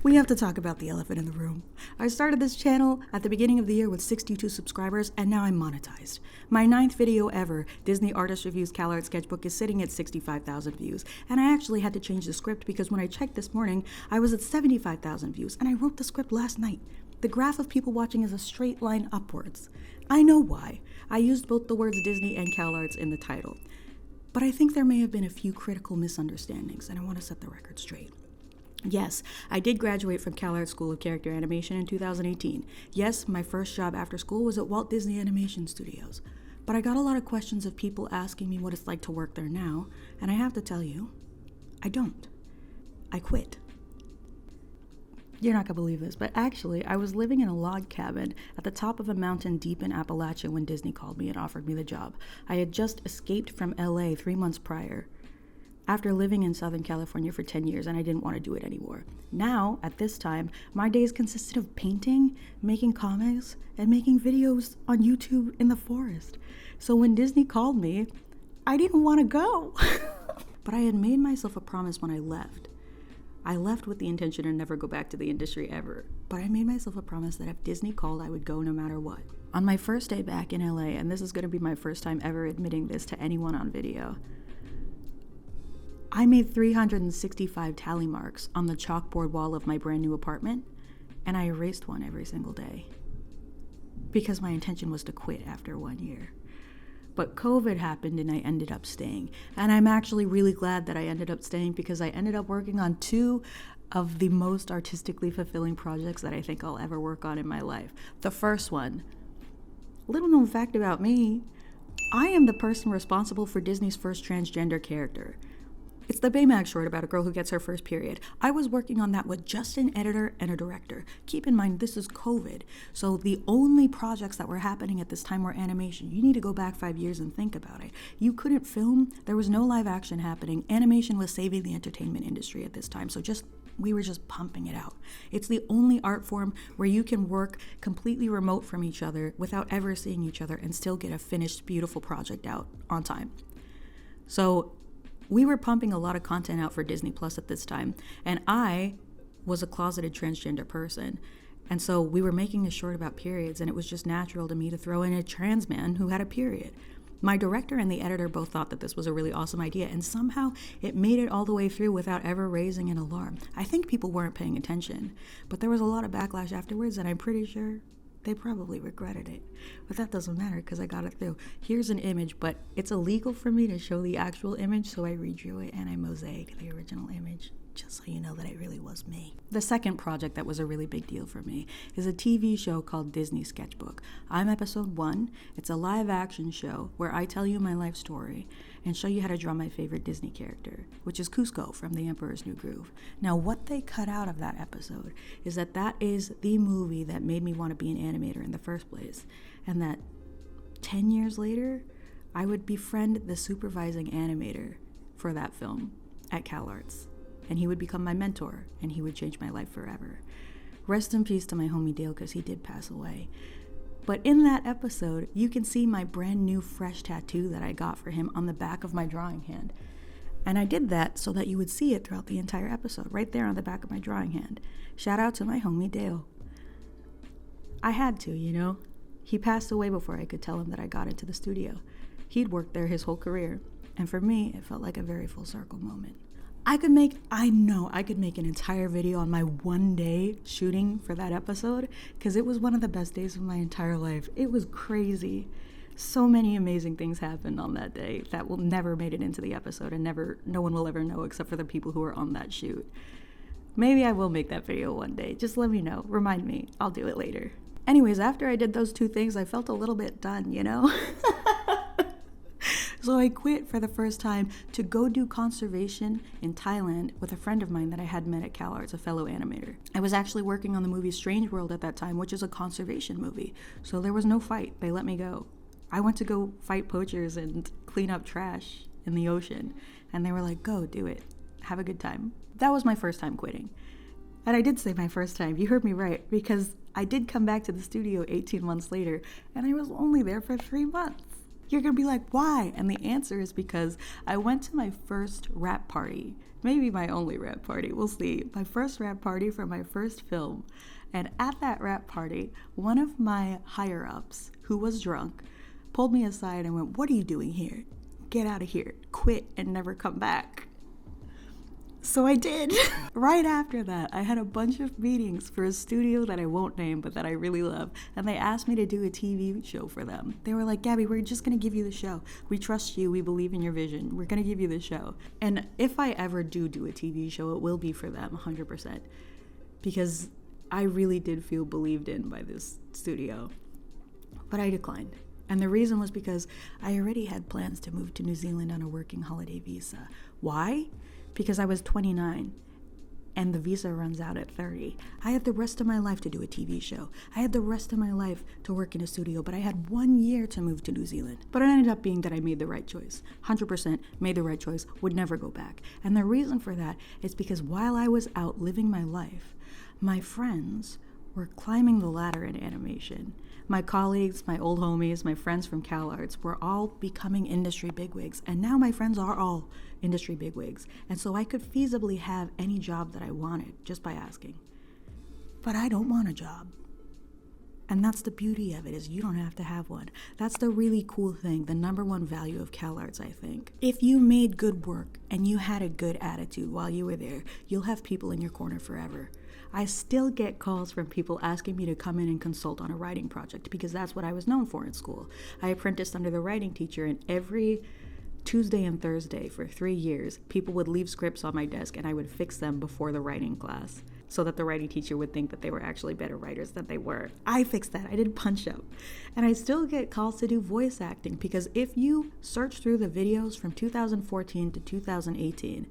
We have to talk about the elephant in the room. I started this channel at the beginning of the year with 62 subscribers, and now I'm monetized. My 9th video ever, Disney Artist Reviews CalArt Sketchbook, is sitting at 65,000 views. And I actually had to change the script because when I checked this morning, I was at 75,000 views, and I wrote the script last night. The graph of people watching is a straight line upwards. I know why. I used both the words Disney and CalArts in the title. But I think there may have been a few critical misunderstandings, and I want to set the record straight. Yes, I did graduate from CalArts School of Character Animation in 2018. Yes, my first job after school was at Walt Disney Animation Studios. But I got a lot of questions of people asking me what it's like to work there now, and I have to tell you, I don't. I quit. You're not gonna believe this, but actually, I was living in a log cabin at the top of a mountain deep in Appalachia when Disney called me and offered me the job. I had just escaped from LA 3 months prior, after living in Southern California for 10 years, and I didn't want to do it anymore. Now, at this time, my days consisted of painting, making comics, and making videos on YouTube in the forest. So when Disney called me, I didn't want to go. But I had made myself a promise when I left. I left with the intention to never go back to the industry ever. But I made myself a promise that if Disney called, I would go no matter what. On my first day back in LA, and this is going to be my first time ever admitting this to anyone on video, I made 365 tally marks on the chalkboard wall of my brand new apartment, and I erased one every single day because my intention was to quit after 1 year. But COVID happened and I ended up staying. And I'm actually really glad that I ended up staying because I ended up working on 2 of the most artistically fulfilling projects that I think I'll ever work on in my life. The first one, little known fact about me, I am the person responsible for Disney's first transgender character. It's the Baymax short about a girl who gets her first period. I was working on that with just an editor and a director. Keep in mind, this is COVID. So the only projects that were happening at this time were animation. You need to go back 5 years and think about it. You couldn't film. There was no live action happening. Animation was saving the entertainment industry at this time. So we were just pumping it out. It's the only art form where you can work completely remote from each other without ever seeing each other and still get a finished, beautiful project out on time. So we were pumping a lot of content out for Disney Plus at this time, and I was a closeted transgender person. And so we were making a short about periods, and it was just natural to me to throw in a trans man who had a period. My director and the editor both thought that this was a really awesome idea, and somehow it made it all the way through without ever raising an alarm. I think people weren't paying attention, but there was a lot of backlash afterwards, and I'm pretty sure they probably regretted it. But that doesn't matter because I got it through. Here's an image, but it's illegal for me to show the actual image, so I redrew it and I mosaicked the original image, just so you know that it really was me. The second project that was a really big deal for me is a TV show called Disney Sketchbook. I'm episode 1. It's a live action show where I tell you my life story and show you how to draw my favorite Disney character, which is Kuzco from The Emperor's New Groove. Now, what they cut out of that episode is that is the movie that made me want to be an animator in the first place, and that 10 years later, I would befriend the supervising animator for that film at CalArts, and he would become my mentor, and he would change my life forever. Rest in peace to my homie Dale, because he did pass away. But in that episode, you can see my brand new fresh tattoo that I got for him on the back of my drawing hand. And I did that so that you would see it throughout the entire episode, right there on the back of my drawing hand. Shout out to my homie Dale. I had to, you know. He passed away before I could tell him that I got into the studio. He'd worked there his whole career. And for me, it felt like a very full circle moment. I could make an entire video on my 1 day shooting for that episode because it was one of the best days of my entire life. It was crazy. So many amazing things happened on that day that will never made it into the episode and no one will ever know except for the people who were on that shoot. Maybe I will make that video one day. Just let me know. Remind me. I'll do it later. Anyways, after I did those 2 things, I felt a little bit done, you know? So I quit for the first time to go do conservation in Thailand with a friend of mine that I had met at CalArts, a fellow animator. I was actually working on the movie Strange World at that time, which is a conservation movie. So there was no fight. They let me go. I went to go fight poachers and clean up trash in the ocean. And they were like, go, do it. Have a good time. That was my first time quitting. And I did say my first time. You heard me right, because I did come back to the studio 18 months later, and I was only there for 3 months. You're gonna be like, why? And the answer is because I went to my first rap party maybe my only rap party, we'll see. My first rap party for my first film. And at that rap party, one of my higher-ups, who was drunk, pulled me aside and went, "What are you doing here? Get out of here. Quit and never come back." So I did. Right after that, I had a bunch of meetings for a studio that I won't name, but that I really love. And they asked me to do a TV show for them. They were like, "Gabby, we're just going to give you the show. We trust you. We believe in your vision. We're going to give you the show." And if I ever do a TV show, it will be for them, 100%. Because I really did feel believed in by this studio. But I declined. And the reason was because I already had plans to move to New Zealand on a working holiday visa. Why? Because I was 29 and the visa runs out at 30. I had the rest of my life to do a TV show. I had the rest of my life to work in a studio, but I had 1 year to move to New Zealand. But it ended up being that I made the right choice. 100% made the right choice, would never go back. And the reason for that is because while I was out living my life, my friends were climbing the ladder in animation. My colleagues, my old homies, my friends from CalArts were all becoming industry bigwigs. And now my friends are all industry bigwigs. And so I could feasibly have any job that I wanted just by asking. But I don't want a job. And that's the beauty of it, is you don't have to have one. That's the really cool thing, the number one value of CalArts, I think. If you made good work and you had a good attitude while you were there, you'll have people in your corner forever. I still get calls from people asking me to come in and consult on a writing project because that's what I was known for in school. I apprenticed under the writing teacher, and every Tuesday and Thursday for 3 years, people would leave scripts on my desk and I would fix them before the writing class so that the writing teacher would think that they were actually better writers than they were. I fixed that. I did punch up. And I still get calls to do voice acting because if you search through the videos from 2014 to 2018,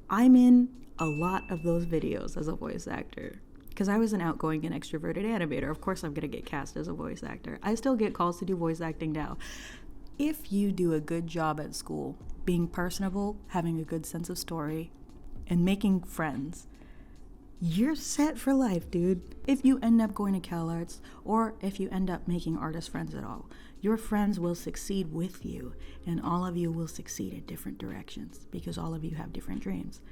I'm in a lot of those videos as a voice actor because I was an outgoing and extroverted animator. Of course I'm going to get cast as a voice actor. I still get calls to do voice acting now. If you do a good job at school, being personable, having a good sense of story, and making friends, you're set for life, dude. If you end up going to CalArts, or if you end up making artist friends at all, your friends will succeed with you, and all of you will succeed in different directions because all of you have different dreams.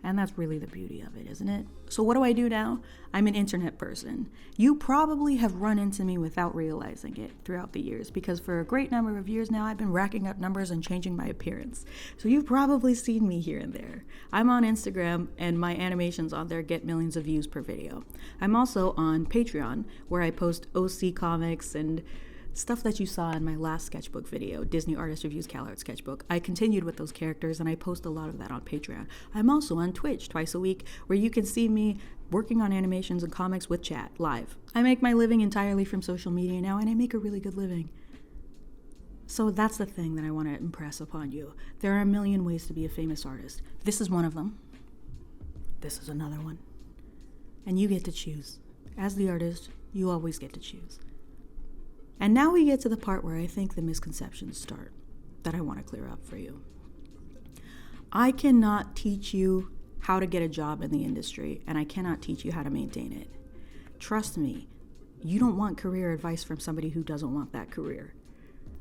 And that's really the beauty of it, isn't it? So what do I do now? I'm an internet person. You probably have run into me without realizing it throughout the years because for a great number of years now, I've been racking up numbers and changing my appearance. So you've probably seen me here and there. I'm on Instagram and my animations on there get millions of views per video. I'm also on Patreon where I post OC comics and stuff that you saw in my last sketchbook video, Disney Artist Reviews CalArts Sketchbook. I continued with those characters and I post a lot of that on Patreon. I'm also on Twitch twice a week where you can see me working on animations and comics with chat live. I make my living entirely from social media now and I make a really good living. So that's the thing that I want to impress upon you. There are a million ways to be a famous artist. This is one of them. This is another one. And you get to choose. As the artist, you always get to choose. And now we get to the part where I think the misconceptions start that I want to clear up for you. I cannot teach you how to get a job in the industry, and I cannot teach you how to maintain it. Trust me, you don't want career advice from somebody who doesn't want that career.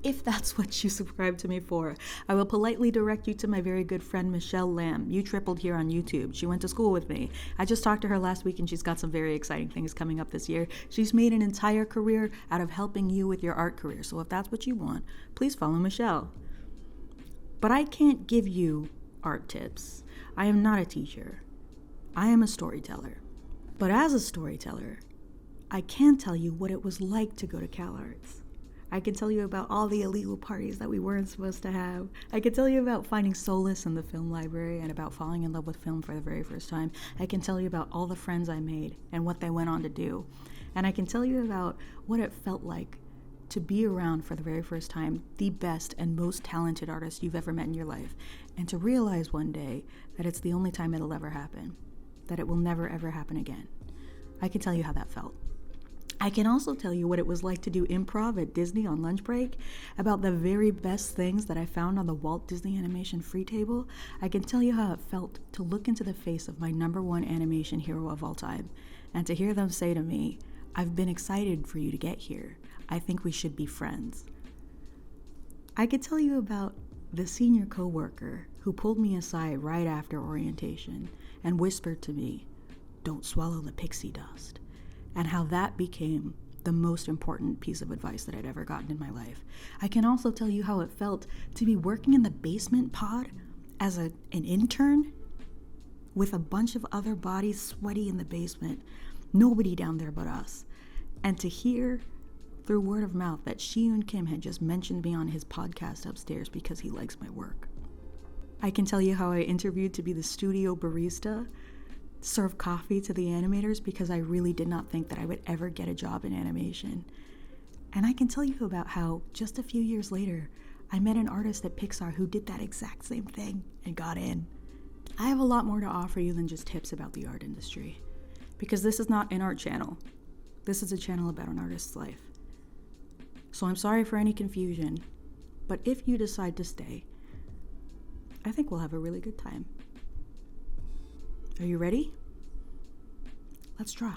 If that's what you subscribe to me for, I will politely direct you to my very good friend Michelle Lamb. You tripled here on YouTube. She went to school with me. I just talked to her last week and she's got some very exciting things coming up this year. She's made an entire career out of helping you with your art career. So if that's what you want, please follow Michelle. But I can't give you art tips. I am not a teacher. I am a storyteller. But as a storyteller, I can tell you what it was like to go to CalArts. I can tell you about all the illegal parties that we weren't supposed to have. I can tell you about finding solace in the film library and about falling in love with film for the very first time. I can tell you about all the friends I made and what they went on to do. And I can tell you about what it felt like to be around for the very first time the best and most talented artist you've ever met in your life, and to realize one day that it's the only time it'll ever happen, that it will never ever happen again. I can tell you how that felt. I can also tell you what it was like to do improv at Disney on lunch break, about the very best things that I found on the Walt Disney Animation free table. I can tell you how it felt to look into the face of my number one animation hero of all time, and to hear them say to me, "I've been excited for you to get here. I think we should be friends." I could tell you about the senior coworker who who pulled me aside right after orientation and whispered to me, "Don't swallow the pixie dust," and how that became the most important piece of advice that I'd ever gotten in my life. I can also tell you how it felt to be working in the basement pod as an intern with a bunch of other bodies sweaty in the basement, nobody down there but us, and to hear through word of mouth that Shiyun Kim had just mentioned me on his podcast upstairs because he likes my work. I can tell you how I interviewed to be the studio barista, serve coffee to the animators because I really did not think that I would ever get a job in animation. And I can tell you about how just a few years later, I met an artist at Pixar who did that exact same thing and got in. I have a lot more to offer you than just tips about the art industry, because this is not an art channel. This is a channel about an artist's life. So I'm sorry for any confusion, but if you decide to stay, I think we'll have a really good time. Are you ready? Let's draw.